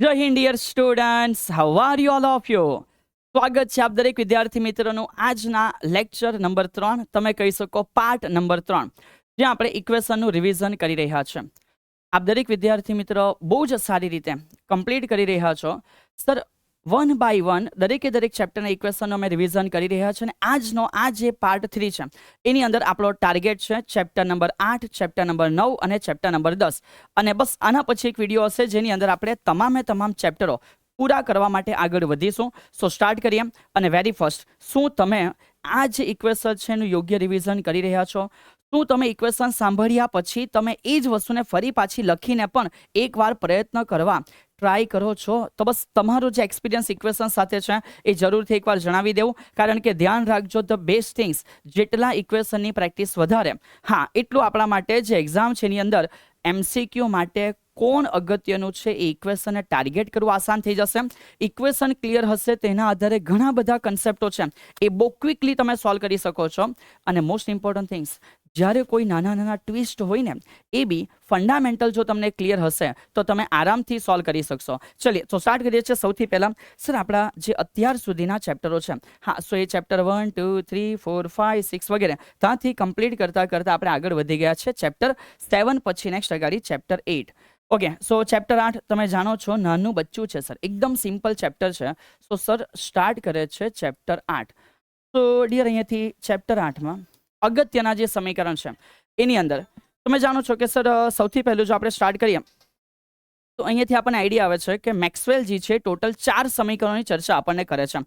જય હિન્દ dear students, how are you all of you? સ્વાગત છે આપ દરેક વિદ્યાર્થી મિત્રોનું આજના લેક્ચર નંબર 3, તમે કહી શકો પાર્ટ નંબર 3, જ્યાં આપણે ઇક્વેશનનું રિવિઝન કરી રહ્યા છે. આપ દરેક વિદ્યાર્થી મિત્રો બહુ જ સારી રીતે કમ્પ્લીટ કરી રહ્યા છો. સર, 1 બાય 1 દરેક ચેપ્ટરના ઇક્વેશનનો અમે રિવિઝન કરી રહ્યા છે અને આજનો આ જે પાર્ટ 3 છે એની અંદર આપણો ટાર્ગેટ છે ચેપ્ટર નંબર 8, ચેપ્ટર નંબર 9 અને ચેપ્ટર નંબર 10. અને બસ આના પછી એક વિડીયો હશે જેની અંદર આપણે તમામ ચેપ્ટરો પૂરા કરવા માટે આગળ વધીશું. સો સ્ટાર્ટ કરીએ. અને વેરી ફર્સ્ટ, શું તમે આ જે ઇક્વેશન છે એનું યોગ્ય રિવિઝન કરી રહ્યા છો? શું તમે ઇક્વેશન સાંભળ્યા પછી તમે એ જ વસ્તુને ફરી પાછી લખીને પણ એકવાર પ્રયત્ન કરવા ટ્રાય કરો છો? તો બસ તમારો જે એક્સપિરિયન્સ ઇક્વેશન સાથે છે એ જરૂરથી એકવાર જણાવી દેવું. કારણ કે ધ્યાન રાખજો, ધ બેસ્ટ થિંગ્સ, જેટલા ઇક્વેશનની પ્રેક્ટિસ વધારે, હા એટલું આપણા માટે જે એક્ઝામ છે એની અંદર MCQ માટે કોણ અગત્યનું છે એ ઇક્વેશનને ટાર્ગેટ કરવું આસાન થઈ જશે. ઇક્વેશન ક્લિયર હશે તેના આધારે ઘણા બધા કન્સેપ્ટો છે એ બહુ ક્વિકલી તમે સોલ્વ કરી શકો છો. અને મોસ્ટ ઇમ્પોર્ટન્ટ થિંગ્સ, જ્યારે કોઈ નાના ટ્વિસ્ટ હોય ને એ બી ફંડામેન્ટલ જો તમને ક્લિયર હશે તો તમે આરામથી સોલ્વ કરી શકશો. ચલીએ તો સ્ટાર્ટ કરીએ છીએ. સૌથી પહેલાં સર, આપણા જે અત્યાર સુધીના ચેપ્ટરો છે, હા, સો એ ચેપ્ટર 1, 2, 3, 4, 5, 6 વગેરે ત્યાંથી કમ્પ્લીટ કરતાં આપણે આગળ વધી ગયા છે ચેપ્ટર 7 પછી નેક્સ્ટ અગાડી ચેપ્ટર 8. ઓકે, સો ચેપ્ટર 8 તમે જાણો છો નાનું બચ્ચું છે સર, એકદમ સિમ્પલ ચેપ્ટર છે. સો સર સ્ટાર્ટ કરે છે ચેપ્ટર 8. તો ડિયર, અહીંયાથી ચેપ્ટર 8માં અગત્યના જે સમીકરણ છે એની અંદર તમે જાણો છો કે સર સૌથી પહેલું જો આપણે સ્ટાર્ટ કરીએ તો અહીંયાથી આપણને આઈડિયા આવે છે કે મેક્સવેલજી છે ટોટલ 4 સમીકરણોની ચર્ચા આપણને કરે છે,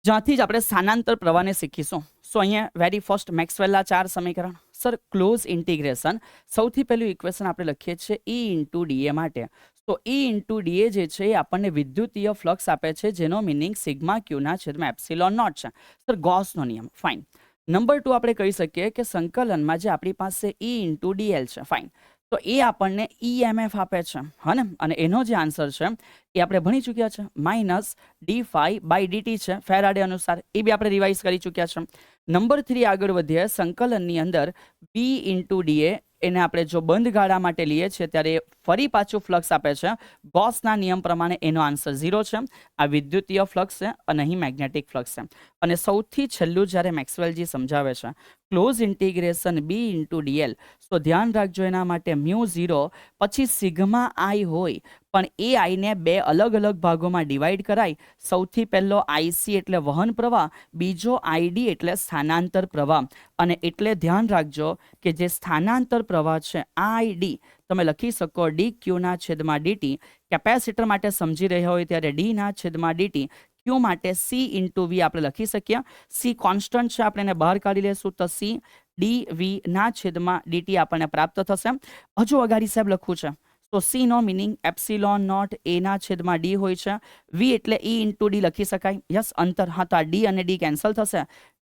જ્યાંથી જ આપણે સ્થાનાંતર પ્રવાહને શીખીશું. સો અહીંયા વેરી ફર્સ્ટ મેક્સવેલના 4 સમીકરણ. સર, ક્લોઝ ઇન્ટિગ્રેશન, સૌથી પહેલું ઇક્વેશન આપણે લખીએ છીએ E ઇન્ટુ ડીએ માટે. તો E ઇન્ટુ ડીએ જે છે એ આપણને વિદ્યુતીય ફ્લક્સ આપે છે, જેનો મિનિંગ સિગ્મા ક્યુના છેદમાં એપ્સિલોન નોટ છે. સર, ગોસનો નિયમ, ફાઇન. નંબર 2 આપણે કહી શકીએ કે સંકલનમાં જે આપણી પાસે E ઇન્ટુ ડીએલ છે, ફાઇન. તો એ આપણને EMF આપે છે, હા ને? અને એનો જે આન્સર છે એ આપણે ભણી ચૂક્યા છે, માઇનસ d∅/dt છે ફેરાડે અનુસાર. એ બી આપણે રિવાઇઝ કરી ચૂક્યા છે. નંબર 3 આગળ વધીએ. સંકલનની અંદર B ઇન્ટુ ડીએ એને આપણે જો બંધ ગાળા માટે લઈએ છીએ ત્યારે ફરી પાછું ફ્લક્સ આપે છે. ગોસના નિયમ પ્રમાણે એનો આન્સર 0 છે. આ વિદ્યુતીય ફ્લક્સ છે અને અહીં મેગ્નેટિક ફ્લક્સ છે. અને સૌથી છેલ્લું જ્યારે મેક્સવેલજી સમજાવે છે close integration B into DL, તો ધ્યાન રાખજો એના માટે μ0 પછી સિગ્મા I હોય, પણ એ આઈને 2 અલગ ભાગોમાં ડિવાઈડ કરાય. સૌથી પહેલો IC એટલે વહન પ્રવાહ, બીજો ID એટલે સ્થાનાંતર પ્રવાહ. અને એટલે ધ્યાન રાખજો કે જે સ્થાનાંતર પ્રવાહ છે ID તમે લખી શકો dq ના છેદમાં dt. કેપેસિટર માટે સમજી રહ્યા હોય ત્યારે d ના છેદમાં dt. Q માટે C ઇન્ટુ V આપણે લખી શકીએ. C કોન્સ્ટન્ટ છે, આપણે એને બહાર કાઢી લેશું તો C dV ના છેદમાં dt આપણને પ્રાપ્ત થશે. હજુ અગાડી સાહેબ લખવું છે તો C નો મિનિંગ એપ્સિલોન નોટ A ના છેદમાં D હોય છે. V એટલે E ઇન્ટુ D લખી શકાય. યસ, અંતર, હા, તો આ D અને D કેન્સલ થશે.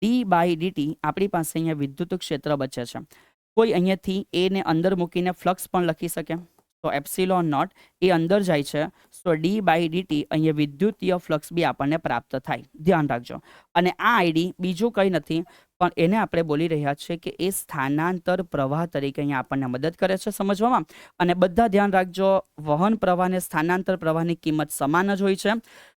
d/dt આપણી પાસે અહીંયા વિદ્યુત ક્ષેત્ર બચે છે. કોઈ અહીંયાથી A ને અંદર મૂકીને ફ્લક્સ પણ લખી શકે. તો એપ્સિલોન નોટ એ અંદર જાય છે, તો d/dt અહીંયા વિદ્યુતીય ફ્લક્સ બી આપણને પ્રાપ્ત થાય. ધ્યાન રાખજો. અને આ ID બીજું કંઈ નથી પણ એને આપણે બોલી રહ્યા છે કે એ સ્થાનાંતર પ્રવાહ તરીકે અહીંયા આપણને મદદ કરે છે સમજવામાં. અને બધા ધ્યાન રાખજો, વહન પ્રવાહ અને સ્થાનાંતર પ્રવાહની કિંમત સમાન જ હોય છે.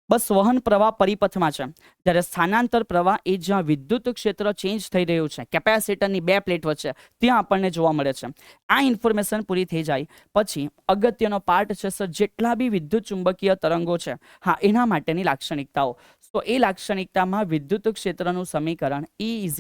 બસ વહન પ્રવાહ પરિપથમાં છે, જ્યારે સ્થાનાંતર પ્રવાહ એ જ્યાં વિદ્યુત ક્ષેત્ર ચેન્જ થઈ રહ્યું છે કેપેસિટરની 2 પ્લેટ વચ્ચે, ત્યાં આપણને જોવા મળે છે. આ ઇન્ફોર્મેશન પૂરી થઈ જાય પછી અગત્યનો પાર્ટ છે સર, જેટલા બી વિદ્યુત ચુંબકીય તરંગો છે, હા, એના માટેની લાક્ષણિકતાઓ. તો એ લાક્ષણિકતામાં વિદ્યુત ક્ષેત્રનું સમીકરણ E =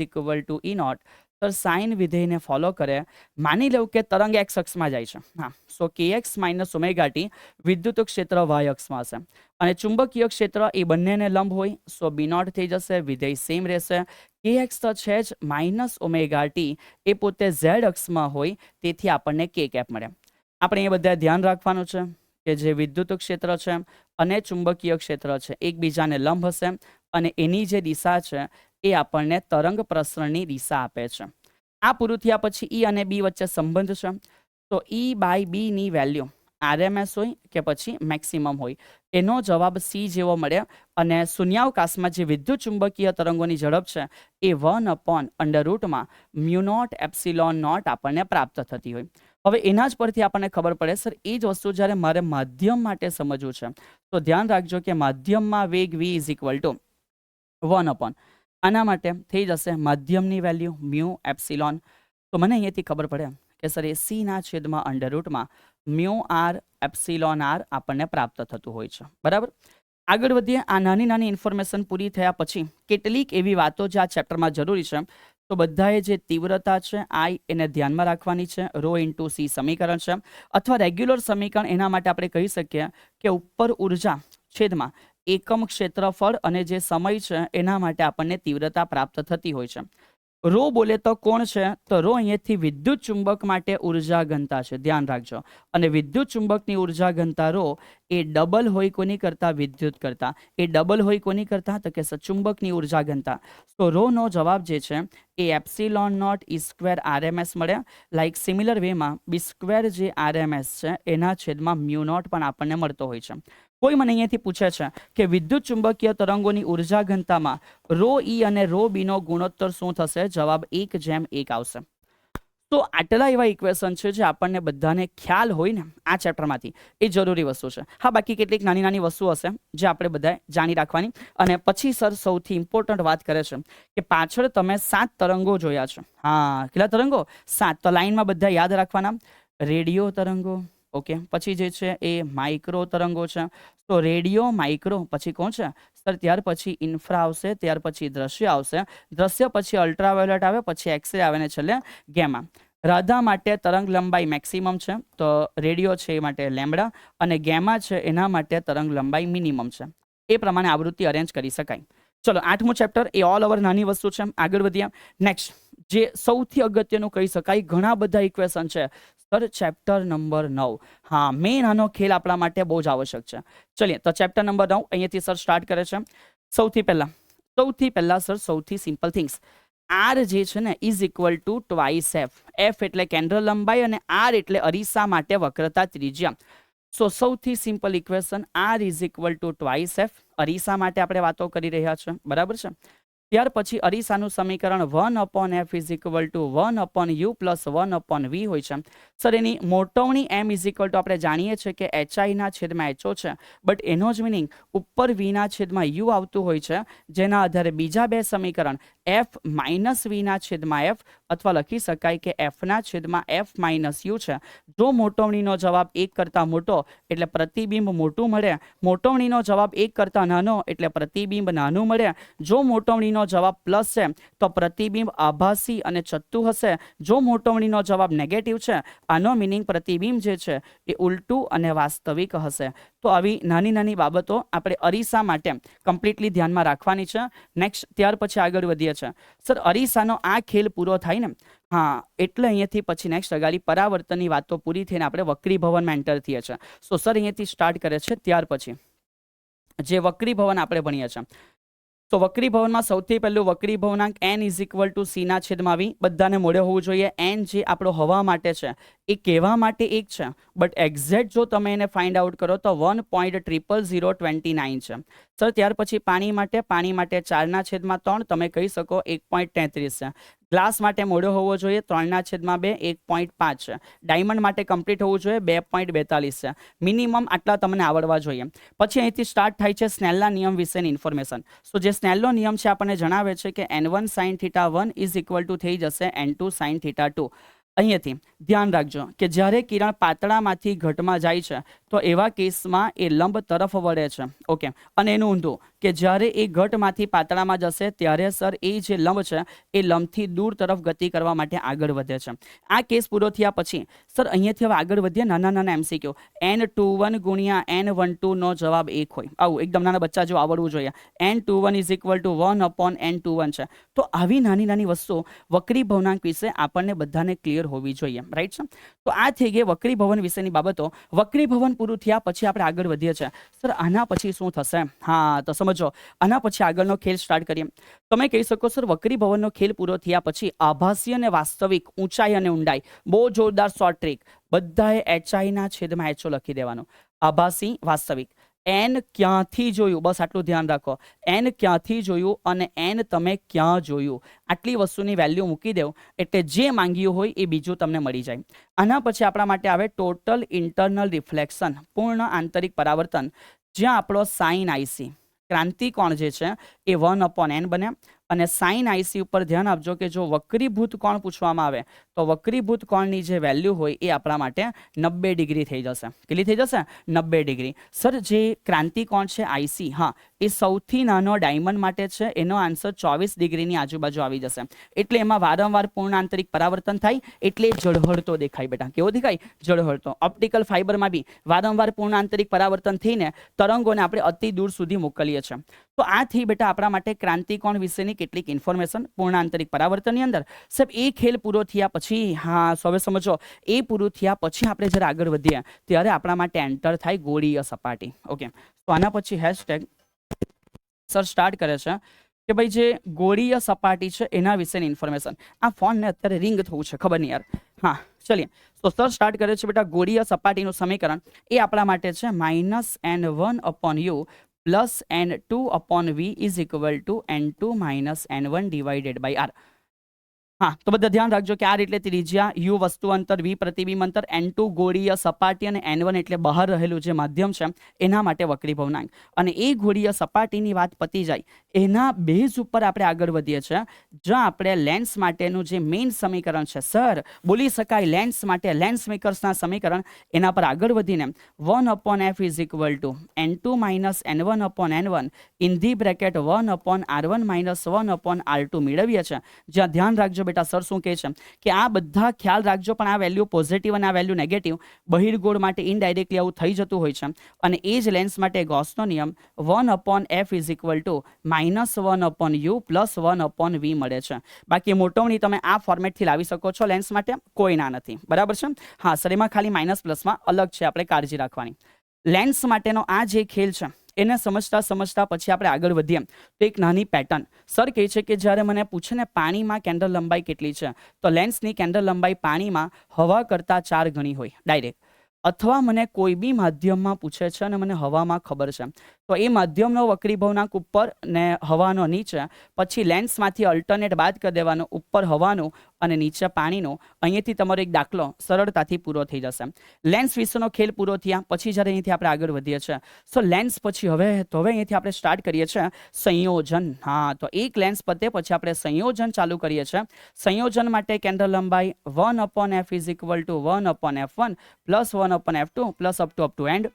E0 સર સાઇન વિધેયને ફોલો કરે. માની લો કે તરંગ x અક્ષમાં જાય છે, હા, સો kx - ωt વિદ્યુત ક્ષેત્ર y અક્ષમાં હશે. અને ચુંબકીય ક્ષેત્ર એ બંનેને લંબ હોય, સો B0 થઈ જશે, વિધેય સેમ રહેશે. kx તો છે જ, -ωt એ પોતે z અક્ષમાં હોય, તેથી આપણને k કેપ મળે. આપણે એ બધા ધ્યાન રાખવાનું છે કે જે વિદ્યુત ક્ષેત્ર છે અને ચુંબકીય ક્ષેત્ર છે એકબીજાને લંબ હશે અને એની જે દિશા છે એ આપણને તરંગ પ્રસરણની દિશા આપે છે. આ પૂરું થયા પછી E અને B વચ્ચે સંબંધ છે. તો E/B ની વેલ્યુ RMS હોય કે પછી મેક્સિમમ હોય, એનો જવાબ C જેવો મળે. અને શૂન્યાવકાશમાં જે વિદ્યુત ચુંબકીય તરંગોની ઝડપ છે એ 1/√μ0 એપ્સિલોન નોટ આપણને પ્રાપ્ત થતી હોય. હવે એના જ પરથી આપણને ખબર પડે સર એ જ વસ્તુ જ્યારે મારે માધ્યમ માટે સમજવું છે તો ધ્યાન રાખજો કે માધ્યમમાં વેગ v ઇઝ ઇક્વલ ટુ 1 આના માટે થઈ જશે માધ્યમની વેલ્યુ મ્યુ એપ્સિલોન. તો મને અહીંયાથી ખબર પડે કે સર એ સી ના છેદમાં અંડરરૂટમાં મ્યુ આર એપ્સિલોન આર આપણને પ્રાપ્ત થતું હોય છે. બરાબર. આગળ વધીએ. આ નાની નાની ઇન્ફોર્મેશન પૂરી થયા પછી કેટલીક એવી વાતો જે આ ચેપ્ટરમાં જરૂરી છે. તો બધાએ જે તીવ્રતા છે આઈ એને ધ્યાનમાં રાખવાની છે. રો ઇન્ટુ સી સમીકરણ છે અથવા રેગ્યુલર સમીકરણ. એના માટે આપણે કહી શકીએ કે ઉપર ઉર્જા છેદમાં એકમ ક્ષેત્રફળ અને જે સમય છે એના માટે આપણને તીવ્રતા પ્રાપ્ત થતી હોય છે. રો બોલે તો કોણ છે? તો રો અહીંયાથી વિદ્યુત ચુંબક માટે ઉર્જા ઘનતા છે. ધ્યાન રાખજો. અને વિદ્યુત ચુંબકની ઉર્જા ઘનતા રો એ ડબલ હોય કોની કરતા? વિદ્યુત કરતા. એ ડબલ હોય કોની કરતા? તો કે ચુંબકની ઉર્જા ઘનતા. તો રો નો જવાબ જે છે એ epsilon naught E square RMS મળે. લાઈક સિમિલર વેમાં બી સ્ક્વેર જે આરએમએસ છે એના છેદમાં મ્યુ નોટ પણ આપણને મળતો હોય છે. કોઈ મને અહીંયાથી પૂછે છે કે વિદ્યુત ચુંબકીય તરંગોની ઉર્જા ઘનતામાં રો ઈ અને રો બી નો ગુણોત્તર શું થશે? જવાબ 1:1 આવશે. તો આટલા એવા ઇક્વેશન છે જે આપણને બધાને ખ્યાલ હોય ને આ ચેપ્ટરમાંથી એ જરૂરી વસ્તુ છે. હા, બાકી કેટલીક નાની નાની વસ્તુ હશે જે આપણે બધાએ જાણી રાખવાની. અને પછી સર સૌથી ઇમ્પોર્ટન્ટ વાત કરે છે કે પાછળ તમે 7 તરંગો જોયા છે. હા, કેટલા તરંગો? 7. તો લાઈનમાં બધા યાદ રાખવાના. રેડિયો તરંગો, ઓકે. પછી જે છે એ માઇક્રો તરંગો છે. તો રેડિયો, માઇક્રો, પછી કોણ છે સર? ત્યાર પછી ઇન્ફ્રા આવશે, ત્યાર પછી દ્રશ્ય આવશે, દ્રશ્ય પછી અલ્ટ્રાવાયોલેટ આવે, પછી એક્સરે આવે ને છેલ્લે ગેમા. રાધા માટે તરંગ લંબાઈ મેક્સિમમ છે, તો રેડિયો છે એ માટે લેમ્બડા, અને ગેમા છે એના માટે તરંગ લંબાઈ મિનિમમ છે. એ પ્રમાણે આવૃત્તિ અરેન્જ કરી શકાય. ચલો, 8મું ચેપ્ટર એ ઓલ ઓવર નાની વસ્તુ છે. આગળ વધ્યા. નેક્સ્ટ જે સૌથી અગત્યનું કહી શકાય, ઘણા બધા ઇક્વેશન છે સર. Chapter number 9. હા, મેઇન આનો ખેલ આપણા માટે બહુ જ આવશ્યક છે. ચલીએ તો ચેપ્ટર નંબર 9 અહીંયાથી સર સ્ટાર્ટ કરે છે. સૌથી પહેલા સર સૌથી સિમ્પલ થિંગ્સ. આર જે છે ને is equal to twice F. F એટલે કેન્દ્ર લંબાઈ અને આર એટલે અરીસા માટે વક્રતા ત્રિજ્યા. સો સૌથી simple equation R is equal to twice F. અરીસા માટે આપણે વાતો કરી રહ્યા છે, બરાબર છે. ત્યાર પછી અરીસાનું સમીકરણ 1/f is equal two 1/u plus 1/v હોય છે. સર એની મોટવણી m ઇઝ ઇક્વલ ટુ આપણે જાણીએ છીએ કે HI ના છેદમાં HO છે, બટ એનો જ મિનિંગ ઉપર v ના છેદમાં u આવતું હોય છે, જેના આધારે બીજા બે સમીકરણ f માઇનસ v ના છેદમાં f અથવા લખી શકાય કે f ના છેદમાં f માઇનસ u છે. જો મોટવણીનો જવાબ 1 કરતાં મોટો એટલે પ્રતિબિંબ મોટું મળે, મોટવણીનો જવાબ 1 કરતાં નાનો એટલે પ્રતિબિંબ નાનું મળે. જો મોટવણીનો જવાબ પ્લસ છે તો પ્રતિબિંબ આભાસી અને ચત્તુ હશે. જો મોટવણીનો જવાબ નેગેટિવ છે, આનો મિનિંગ પ્રતિબિંબ જે છે એ ઉલટું અને વાસ્તવિક હશે. તો આવી નાની નાની બાબતો આપણે અરીસા માટે કમ્પ્લીટલી ધ્યાનમાં રાખવાની છે. નેક્સ્ટ ત્યાર પછી આગળ વધીએ છીએ. સર અરીસાનો આ ખેલ પૂરો થાય ને, હા, એટલે અહીંયાથી પછી નેક્સ્ટ અગાડી પરાવર્તનની વાતો પૂરી થઈને આપણે વક્રીભવનમાં એન્ટર થઈએ છીએ. સો સર અહીંયાથી સ્ટાર્ટ કરે છે. ત્યાર પછી જે વક્રીભવન આપણે ભણીએ છીએ, તો વક્રીભવનમાં સૌથી પહેલું વક્રીભવનાંક n is equal two C ના છેદમાં v. બધાને મોડે હોવું જોઈએ. n જે આપણો હવા માટે છે એ કહેવા માટે 1 છે, બટ એક્ઝેક્ટ જો તમે એને ફાઇન્ડ આઉટ કરો તો 1.00029 છે. સર ત્યાર પછી પાણી માટે 4/3 તમે કહી શકો 1.33 છે. ગ્લાસ માટે મોડો હોવો જોઈએ 3/2 1.5 છે. ડાયમંડ માટે કમ્પ્લીટ હોવું જોઈએ 2.42 છે. મિનિમમ આટલા તમને આવડવા જોઈએ. પછી અહીંથી સ્ટાર્ટ થાય છે સ્નેલના નિયમ વિશેની ઇન્ફોર્મેશન. સો જે સ્નેલનો નિયમ છે આપણને જણાવે છે કે n1 sin θ1 is equal two થઈ જશે n2 sin θ2. અહીંયાથી ધ્યાન રાખજો કે જ્યારે કિરણ પાતળામાંથી ઘટમાં જાય છે તો એવા કેસમાં એ લંબ તરફ વળે છે, ઓકે. અને એનું ઊંધું કે જ્યારે એ ઘટમાંથી પાતળામાં જશે ત્યારે સર એ જે લંબ છે એ લંબથી દૂર તરફ ગતિ કરવા માટે આગળ વધે છે. આ કેસ પૂરો થયા પછી સર અહીંયાથી હવે આગળ વધીએ. નાના નાના MCQ. n21 ગુણ્યા n12 નો જવાબ 1 હોય. આવું એકદમ નાના બચ્ચા જો આવડવું જોઈએ. n21 is equal two 1/n21 છે. તો આવી નાની નાની વસ્તુઓ વક્રીભવનાંક વિશે આપણને બધાને ક્લિયર હોવી જોઈએ, રાઈટ છે. તો આ થઈ ગઈ વક્રીભવન વિશેની બાબતો. વક્રીભવન પૂરું થયા પછી આપણે આગળ વધીએ છીએ. સર આના પછી શું થશે? હા, તો સમજો. આના પછી આગળનો ખેલ સ્ટાર્ટ કરીએ. તમે કહી શકો સર વક્રીભવનનો ખેલ પૂરો થયા પછી આભાસી અને વાસ્તવિક, ઊંચાઈ અને ઊંડાઈ, બહુ જોરદાર શોર્ટ ટ્રીક. બધાએ HI ના છેદમાં HO લખી દેવાનું. આભાસી, વાસ્તવિક. એન ક્યાંથી જોયું, બસ આટલું ધ્યાન રાખો. એન ક્યાંથી જોયું અને એન તમે ક્યાં જોયું, આટલી વસ્તુની વેલ્યુ મૂકી દેવું એટલે જે માંગ્યું હોય એ બીજું તમને મળી જાય. આના પછી આપણા માટે આવે ટોટલ ઇન્ટરનલ રિફ્લેક્શન, પૂર્ણ આંતરિક પરાવર્તન, જ્યાં આપણો સાઇન આઈસી ક્રાંતિકોણ જે છે એ 1/n બને. અને સાઇન આઈસી ઉપર ધ્યાન આપજો કે જો વક્રીભૂત કોણ પૂછવામાં આવે તો વક્રીભૂત કોણની જે વેલ્યુ હોય એ આપણા માટે 90 ડિગ્રી થઈ જશે. કેટલી થઈ જશે? 90 ડિગ્રી. સર જે ક્રાંતિકોણ છે આઈસી, હા, એ સૌથી નાનો ડાયમંડ માટે છે, એનો આન્સર 24 ડિગ્રીની આજુબાજુ આવી જશે. એટલે એમાં વારંવાર પૂર્ણ આંતરિક પરાવર્તન થાય એટલે ઝળહળતો દેખાય. બેટા કેવો દેખાય? ઝળહળતો. ઓપ્ટિકલ ફાઇબરમાં બી વારંવાર પૂર્ણ આંતરિક પરાવર્તન થઈને તરંગોને આપણે અતિ દૂર સુધી મોકલીએ છીએ. તો આ થઈ બેટા આપણા માટે ક્રાંતિકોણ વિશેની કેટલીક ઇન્ફોર્મેશન પૂર્ણ આંતરિક પરાવર્તનની અંદર. સાહેબ એ ખેલ પૂરો થયા પછી, હા હવે સમજો, એ પૂરું થયા પછી આપણે જ્યારે આગળ વધીએ ત્યારે આપણા માટે એન્ટર થાય ગોળીય સપાટી. ઓકે, તો આના પછી હેશટેગ સર સ્ટાર્ટ કરે છે કે ભાઈ જે ગોળીય સપાટી છે એના વિશેની ઇન્ફોર્મેશન. આ ફોનને અત્યારે રિંગ થવું છે, ખબર નહીં યાર. હા ચલીએ. તો સર સ્ટાર્ટ કરે છે બેટા ગોળીય સપાટીનું સમીકરણ એ આપણા માટે છે -n1/u plus n2/v is equal to n2 - n1 divided by r. હા, તો બધા ધ્યાન રાખજો કે r એટલે ત્રિજ્યા, u વસ્તુ અંતર, v પ્રતિબિંબ અંતર, n2 ગોળીય સપાટી અને n1 એટલે બહાર રહેલું જે માધ્યમ છે એના માટે વક્રીભવનાંક. અને એ ગોળીય સપાટીની વાત પતી જાય એના બેઝ ઉપર આપણે આગળ વધીએ છીએ, જ્યાં આપણે લેન્સ માટેનું જે મેઇન સમીકરણ છે, સર બોલી શકાય લેન્સ માટે લેન્સ મેકર્સના સમીકરણ, એના પર આગળ વધીને 1/f is equal to n2 - n1/n1 in the bracket 1/r1 - 1/r2 મેળવીએ છીએ. જ્યાં ધ્યાન રાખજો બેટા સર શું કહે છે કે આ બધા ખ્યાલ રાખજો, પણ આ વેલ્યુ પોઝિટિવ અને આ વેલ્યુ નેગેટિવ બહિર્ગોળ માટે ઇનડાયરેક્ટલી આવું થઈ જતું હોય છે. અને એ જ લેન્સ માટે ગૌસનો નિયમ 1/f is equal two -1/u plus 1/v મળે છે. બાકી મોટવણી તમે આ ફોર્મેટથી લાવી શકો છો લેન્સ માટે, કોઈ ના નથી. બરાબર છે? હા સર, એમાં ખાલી માઇનસ પ્લસમાં અલગ છે, આપણે કાળજી રાખવાની. લેન્સ માટેનો આ જે ખેલ છે એને સમજતા સમજતા પછી આપણે આગળ વધીએ તો એક નાની પેટર્ન. સર કહે છે કે જ્યારે મને પૂછે ને પાણીમાં કેન્દ્ર લંબાઈ કેટલી છે, તો લેન્સની કેન્દ્ર લંબાઈ પાણીમાં હવા કરતાં 4 ગણી હોય ડાયરેક્ટ. અથવા મને કોઈ બી માધ્યમમાં પૂછે છે અને મને હવામાં ખબર છે, તો એ માધ્યમનો વક્રીભવનાંક ઉપર ને હવાનો નીચે, પછી લેન્સમાંથી અલ્ટરનેટ બાદ કરી દેવાનો, ઉપર હવાનું અને નીચે પાણીનું. અહીંયાથી તમારો એક દાખલો સરળતાથી પૂરો થઈ જશે. લેન્સ વિશેનો ખેલ પૂરો થયા પછી જ્યારે અહીંથી આપણે આગળ વધીએ છીએ, સો લેન્સ પછી હવે અહીંયાથી આપણે સ્ટાર્ટ કરીએ છીએ સંયોજન. હા, તો એક લેન્સ પતે પછી આપણે સંયોજન ચાલુ કરીએ છીએ. સંયોજન માટે કેન્દ્ર લંબાઈ 1/f is equal two 1/f1 plus 1/f2 plus up to and.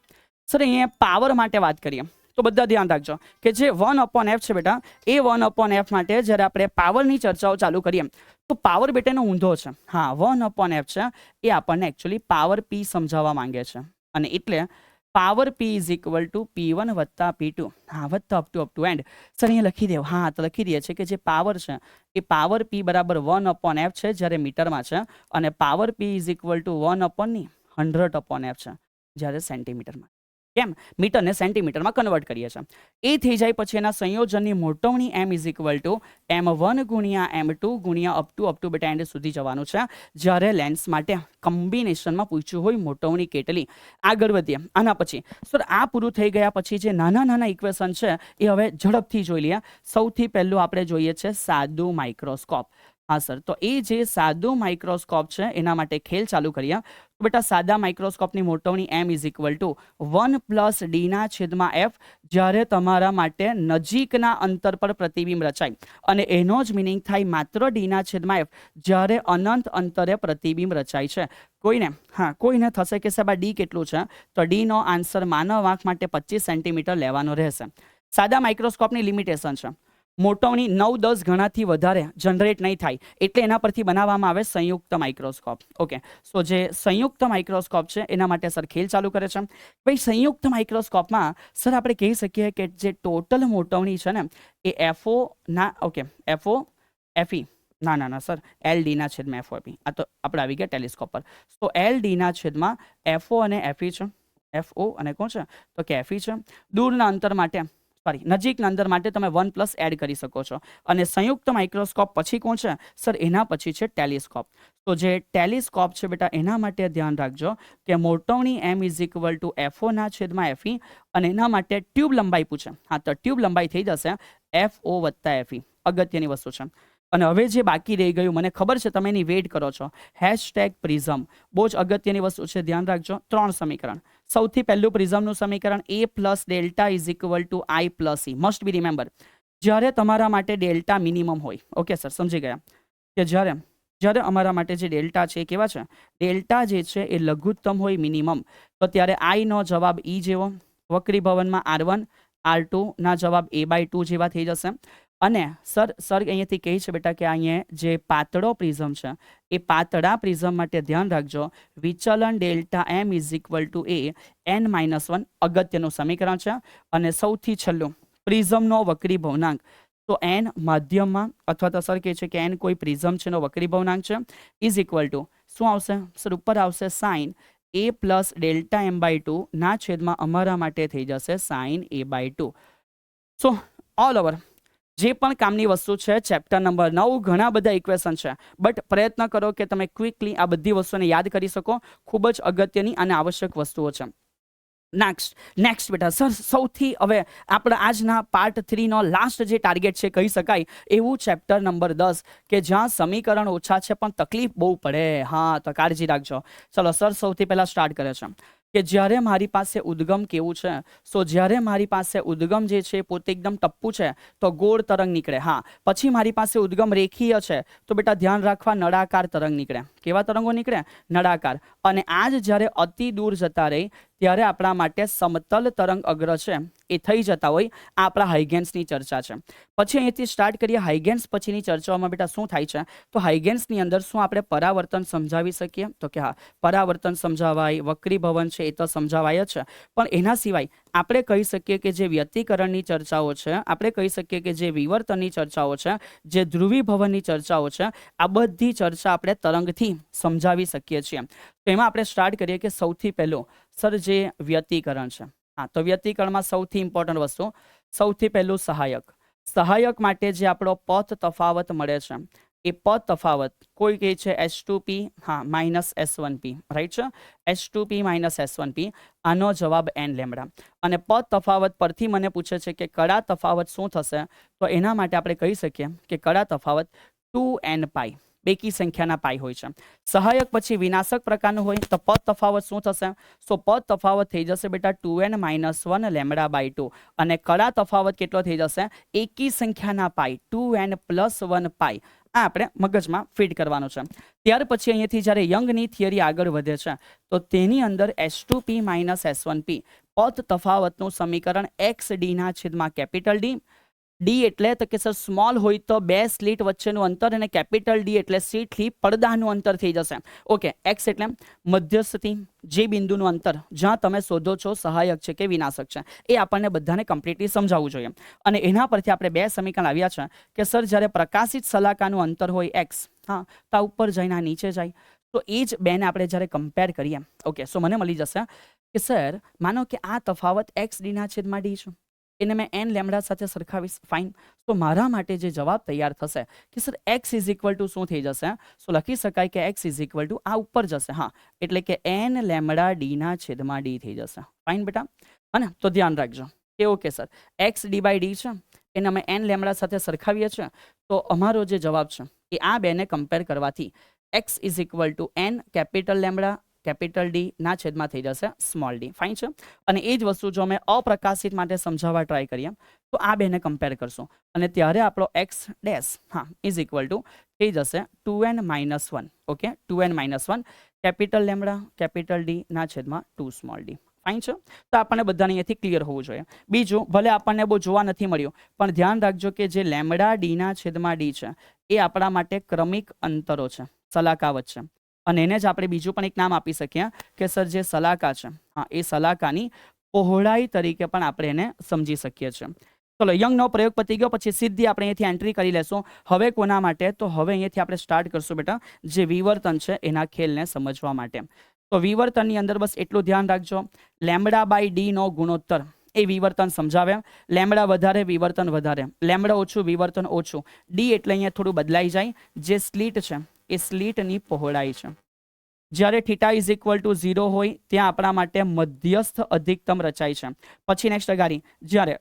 Sir અહીંયા પાવર માટે વાત કરીએ તો બધા ધ્યાન રાખજો કે જે 1/f છે બેટા, એ 1/f માટે જ્યારે આપણે પાવરની ચર્ચાઓ ચાલુ કરીએ તો પાવર બેટાનો ઊંધો છે. હા, 1/f છે એ આપણને એકચ્યુઅલી પાવર p સમજાવવા માંગે છે. અને એટલે power p is equal two p1 વત્તા p2, હા, વત્તા અપ ટુ એન્ડ. સર અહીંયા લખી દેવું. હા, તો લખી દઈએ છીએ કે જે પાવર છે એ પાવર p બરાબર 1/f છે જ્યારે મીટરમાં છે, અને power p is equal two 1/100/f છે જ્યારે સેન્ટીમીટરમાં. કેમ? મીટરને સેન્ટીમીટરમાં કન્વર્ટ કરીએ છીએ. એ થઈ જાય પછી એના સંયોજનની મોટવણી m is equal two m1 ગુણ્યા m2 ગુણ્યા અપ ટુ બેટા એન્ડ સુધી જવાનું છે, જ્યારે લેન્સ માટે કોમ્બિનેશનમાં પૂછ્યું હોય મોટવણી કેટલી. આગળ વધીએ આના પછી. સર આ પૂરું થઈ ગયા પછી જે નાના નાના ઇક્વેશન છે એ હવે ઝડપથી જોઈ લઈએ. સૌથી પહેલું આપણે જોઈએ છે સાદું માઇક્રોસ્કોપ. હા સર, તો એ જે સાદું માઇક્રોસ્કોપ છે એના માટે ખેલ ચાલુ કરીએ. તો બેટા સાદા માઇક્રોસ્કોપની મોટવણી m is equal two 1 plus d/f, જ્યારે તમારા માટે નજીકના અંતર પર પ્રતિબિંબ રચાય. અને એનો જ મિનિંગ થાય માત્ર d/f જ્યારે અનંત અંતરે પ્રતિબિંબ રચાય છે. કોઈને થશે કે સાહેબ આ ડી કેટલું છે, તો ડીનો આન્સર માનવ આંખ માટે 25 સેન્ટીમીટર લેવાનો રહેશે. સાદા માઇક્રોસ્કોપની લિમિટેશન છે, મોટવણી 9-10 ગણાથી વધારે જનરેટ નહીં થાય, એટલે એના પરથી બનાવવામાં આવે સંયુક્ત માઇક્રોસ્કોપ. ઓકે, સો જે સંયુક્ત માઇક્રોસ્કોપ છે એના માટે સર ખેલ ચાલુ કરે છે. ભાઈ સંયુક્ત માઇક્રોસ્કોપમાં સર આપણે કહી શકીએ કે જે ટોટલ મોટવણી છે ને એ FE ના સર LD/FOP. આ તો આપણે આવી ગયા ટેલિસ્કોપ પર. તો LD/FO અને FE છે. FO અને કોણ છે તો કે FE છે. દૂરના અંતર માટે સોરી નજીકના અંતર માટે તમે 1+ એડ કરી શકો છો. અને સંયુક્ત માઇક્રોસ્કોપ પછી કોણ છે સર? એના પછી છે ટેલિસ્કોપ. તો જે ટેલિસ્કોપ છે બેટા એના માટે ધ્યાન રાખજો કે મોટવણી m = FO ના છેદમાં FE અને એના માટે ટ્યુબ લંબાઈ પૂછે. હા, તો ટ્યુબ લંબાઈ થઈ જશે FO + FE. અગત્યની વસ્તુ છે. અને હવે જે બાકી રહી ગયું, મને ખબર છે તમે એની વેઇટ કરો છો, #પ્રિઝમ. બહુ જ અગત્યની વસ્તુ છે, ધ્યાન રાખજો. 3 સમીકરણ. સૌથી પહેલું પ્રિઝમનું સમીકરણ A + delta = I + E. Must be remember. જ્યારે તમારા માટે ડેલ્ટા મિનિમમ હોય, ઓકે સર, સમજી ગયા કે જ્યારે અમારા માટે જે ડેલ્ટા છે એ કેવા છે? ડેલ્ટા જે છે એ લઘુત્તમ હોય, મિનિમમ. તો ત્યારે I નો જવાબ E જેવો, વક્રીભવનમાં R1 R2 ના જવાબ A/2 જેવા થઈ જશે. અને સર અહીંયાથી કહે છે બેટા કે અહીંયા જે પાતળો પ્રિઝમ છે એ પાતળા પ્રિઝમ માટે ધ્યાન રાખજો, વિચલન ડેલ્ટા m = A n-1. અગત્યનું સમીકરણ છે. અને સૌથી છેલ્લું પ્રિઝમનો વક્રીભવનાંક. તો n માધ્યમમાં અથવા તો સર કહે છે કે n કોઈ પ્રિઝમ છે એનો વક્રીભવનાંક છે = શું આવશે સર? ઉપર આવશે sin A + ડેલ્ટા m/2 ના છેદમાં અમારા માટે થઈ જશે sin A/2. સો ઓલ ઓવર જે પણ કામની વસ્તુ છે ચેપ્ટર નંબર 9, ઘણા બધા ઇક્વેશન છે, બટ પ્રયત્ન કરો કે તમે ક્વિકલી આ બધી વસ્તુને યાદ કરી શકો. ખૂબ જ અગત્યની અને આવશ્યક વસ્તુઓ છે. નેક્સ્ટ બેટા સર, સૌથી હવે આપણા આજના પાર્ટ 3 નો લાસ્ટ જે ટાર્ગેટ છે કહી શકાય એવું ચેપ્ટર નંબર 10 કે જ્યાં સમીકરણ ઓછા છે પણ તકલીફ બહુ પડે. હા, તો કાળજી રાખજો. ચલો સર, સૌથી પહેલા સ્ટાર્ટ કરે છે કે જ્યારે મારી પાસે ઉદ્ગમ કેવું છે? સો જ્યારે મારી પાસે ઉદ્ગમ જે છે પોતે એકદમ ટપ્પુ છે તો ગોળ તરંગ નીકળે. હા, પછી મારી પાસે ઉદ્ગમ રેખીય છે તો બેટા ધ્યાન રાખવા, નળાકાર તરંગ નીકળે. કેવા તરંગો નીકળે? નળાકાર. અને આ જ જ્યારે અતિ દૂર જતા રહે ત્યારે આપણા માટે સમતલ તરંગ અગ્ર છે એ થઈ જતા હોય. આ આપણા હાઇગેન્સની ચર્ચા છે. પછી અહીંથી સ્ટાર્ટ કરીએ. હાઇગેન્સ પછીની ચર્ચાઓમાં બેટા શું થાય છે? તો હાઇગેન્સની અંદર શું આપણે પરાવર્તન સમજાવી શકીએ? તો કે હા, પરાવર્તન સમજાવાય, વક્રીભવન છે એ તો સમજાવાય જ છે. પણ એના સિવાય આપણે કહી શકીએ કે જે વ્યતિકરણની ચર્ચાઓ છે, આપણે કહી શકીએ કે જે વિવર્તનની ચર્ચાઓ છે, જે ધ્રુવીભવનની ચર્ચાઓ છે, આ બધી ચર્ચા આપણે તરંગથી સમજાવી શકીએ છીએ. તો એમાં આપણે સ્ટાર્ટ કરીએ કે સૌથી પહેલું સર જે વ્યતિકરણ છે. હા, તો વ્યતિકરણમાં સૌથી ઇમ્પોર્ટન્ટ વસ્તુ, સૌથી પહેલું સહાયક. સહાયક માટે જે આપણો પથ તફાવત મળે છે એ પથ તફાવત કોઈ કહે છે H2P, હા, -S1P, રાઈટ છે? H2P - S1P. આનો જવાબ n લેમ્બડા. અને પથ તફાવત પરથી મને પૂછે છે કે કડા તફાવત શું થશે? તો એના માટે આપણે કહી શકીએ કે કડા તફાવત 2n π. બેકી સંખ્યાના પાઈ હોય છે. સહાયક પછી વિનાશક પ્રકારનું હોય તો પદ તફાવત શું થશે? સો પદ તફાવત થઈ જશે બેટા 2n - 1 લેમ્બડા/2. અને કડા તફાવત કેટલો થઈ જશે? એકી સંખ્યાના પાઈ 2n + 1 પાઈ. આ આપણે મગજમાં ફિટ કરવાનું છે. ત્યાર પછી અહીંયાથી જ્યારે યંગની થિયરી આગળ વધે છે તો તેની અંદર H2P - S1P પદ તફાવતનું સમીકરણ xD/D. ડી એટલે તો કે સર સ્મોલ હોય તો બે સ્લીટ વચ્ચેનું અંતર, અને કેપિટલ ડી એટલે સીટથી પડદાનું અંતર થઈ જશે. ઓકે, એક્સ એટલે મધ્યસ્થી જે બિંદુનું અંતર જ્યાં તમે શોધો છો સહાયક છે કે વિનાશક છે, એ આપણને બધાને કમ્પ્લીટલી સમજાવવું જોઈએ. અને એના પરથી આપણે બે સમીકરણ આવ્યા છે કે સર જ્યારે પ્રકાશિત શલાકાનું અંતર હોય એક્સ, હા, તો ઉપર જઈને આ નીચે જાય, તો એ જ બેને આપણે જ્યારે કમ્પેર કરીએ, ઓકે, સો મને મળી જશે કે સર માનો કે આ તફાવત xD/D છે, એને મેં n લેમ્બડા સાથે સરખાવીશ. ફાઇન. તો મારા માટે જે જવાબ તૈયાર થશે કે સર x = શું થઈ જશે? સો લખી શકાય કે x = આ ઉપર જશે. હા, એટલે કે n લેમ્બડા D/D થઈ જશે. ફાઇન બેટા. અને તો ધ્યાન રાખજો કે ઓકે સર, xD/D છે એને અમે n લેમ્બડા સાથે સરખાવીએ છીએ તો અમારો જે જવાબ છે એ આ બેને કમ્પેર કરવાથી x = n capital lambda capital D ના છેદમાં થઈ જશે સ્મોલ ડી. ફાઇન છે. અને એ જ વસ્તુ જો અમે અપ્રકાશિત માટે સમજાવવા ટ્રાય કરીએ તો આ બેને કમ્પેર કરશું અને ત્યારે આપણો x ડેશ, હા, = થઈ જશે 2n - 1. Okay, 2n - 1 capital lambda capital D ના છેદમાં 2 સ્મોલ ડી. ફાઇન છે. તો આપણને બધાને અહીંયાથી ક્લિયર હોવું જોઈએ. બીજું, ભલે આપણને બહુ જોવા નથી મળ્યું પણ ધ્યાન રાખજો કે જે λD/D છે એ આપણા માટે ક્રમિક અંતરો છે, સલાકા વચ્ચે. અને એને જ આપણે બીજું પણ એક નામ આપી શકીએ કે સર જે સલાકા છે, હા, એ સલાકાની પહોળાઈ તરીકે પણ આપણે એને સમજી શકીએ છીએ. ચલો, યંગનો પ્રયોગ પતી ગયો. પછી સીધી આપણે અહીંયાથી એન્ટ્રી કરી લેશું. હવે કોના માટે? તો હવે અહીંયાથી આપણે સ્ટાર્ટ કરશું બેટા જે વિવર્તન છે એના ખેલને સમજવા માટે. તો વિવર્તનની અંદર બસ એટલું ધ્યાન રાખજો, λ/d નો ગુણોત્તર એ વિવર્તન સમજાવે. લેમડા વધારે વિવર્તન વધારે, લેમડા ઓછું વિવર્તન ઓછું. ડી એટલે અહીંયા થોડું બદલાઈ જાય. જે સ્લીટ છે એ સ્લીટની પહોળાઈ છે. જ્યારે થીટા ઇઝ ઇક્વલ ટુ 0 હોય ત્યાં આપણા માટે મધ્યસ્થ અધિકતમ રચાય છે. પછી નેક્સ્ટ અગાડી જ્યારે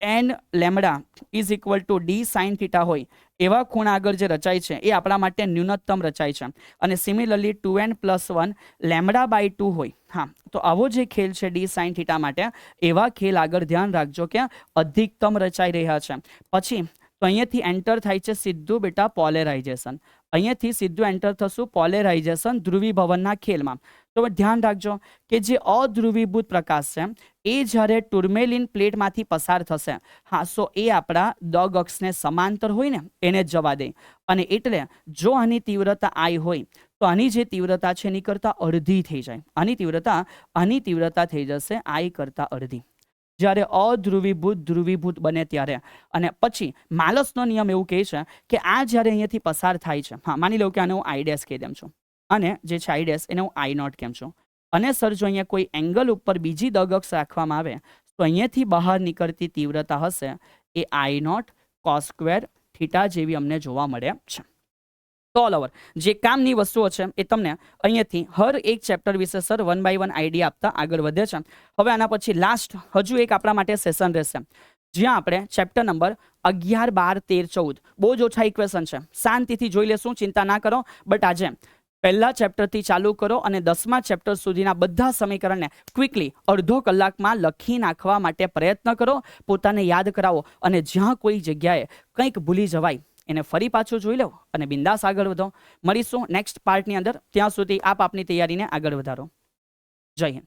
N lambda is equal to D sine theta હોય એવા ખૂણા આગળ જે રચાય છે એ આપણા માટે ન્યૂનતમ રચાય છે. અને સિમિલરલી 2n+1 લેમડા બાય 2 હોય. હા, તો આવો જે ખેલ છે ડી સાઇન થીટા માટે, એવા ખેલ આગળ ધ્યાન રાખજો કે અધિકતમ રચાઈ રહ્યા છે. પછી તો અહીંયાથી એન્ટર થાય છે સીધું બેટા પોલેરાઇઝેશન. અહીંયાથી સીધું એન્ટર થશું પોલેરાઇઝેશન ધ્રુવીભવનના ખેલમાં. તો ધ્યાન રાખજો કે જે અધ્રુવીભૂત પ્રકાશ છે એ જ્યારે ટુર્મેલિન પ્લેટમાંથી પસાર થશે, હા, સો એ આપણા દગ અક્ષને સમાંતર હોય ને એને જ જવા દે. અને એટલે જો આની તીવ્રતા I હોય તો આની જે તીવ્રતા છે એની કરતાં અડધી થઈ જાય. આની તીવ્રતા થઈ જશે I કરતાં અડધી. જ્યારે અધ્રુવીભૂત ધ્રુવીભૂત બને ત્યારે. અને પછી માલસનો નિયમ એવું કહે છે કે આ જ્યારે અહીંયાથી પસાર થાય છે, હા, માની લો કે આને હું I' કહી દેમ છું, અને જે છે I' એને હું I0 કેમ છું. અને સર જો અહીંયા કોઈ એંગલ ઉપર બીજી દગક્ષ રાખવામાં આવે તો અહીંયાથી બહાર નીકળતી તીવ્રતા હશે એ I0 cos² થીટા જેવી અમને જોવા મળે છે. તો ઓલ ઓવર જે કામની વસ્તુઓ છે એ તમને અહીંયાથી હર એક ચેપ્ટર વિશે સર 1 by 1 આઈડિયા આપતા આગળ વધે છે. હવે આના પછી લાસ્ટ હજુ એક આપણા માટે સેશન રહેશે જ્યાં આપણે ચેપ્ટર નંબર 11, 12, 13, 14 બહુ જ ઓછા ઇક્વેશન છે, શાંતિથી જોઈ લેશું, ચિંતા ના કરો. બટ આજે પહેલા ચેપ્ટરથી ચાલુ કરો અને 10મા ચેપ્ટર સુધીના બધા સમીકરણને ક્વિકલી અડધો કલાકમાં લખી નાખવા માટે પ્રયત્ન કરો. પોતાને યાદ કરાવો અને જ્યાં કોઈ જગ્યાએ કંઈક ભૂલી જવાય એને ફરી પાછું જોઈ લો અને બિંદાસ આગળ વધો. મળીશું નેક્સ્ટ પાર્ટની અંદર. ત્યાં સુધી આપની તૈયારીને આગળ વધારો. જય હિન્દ.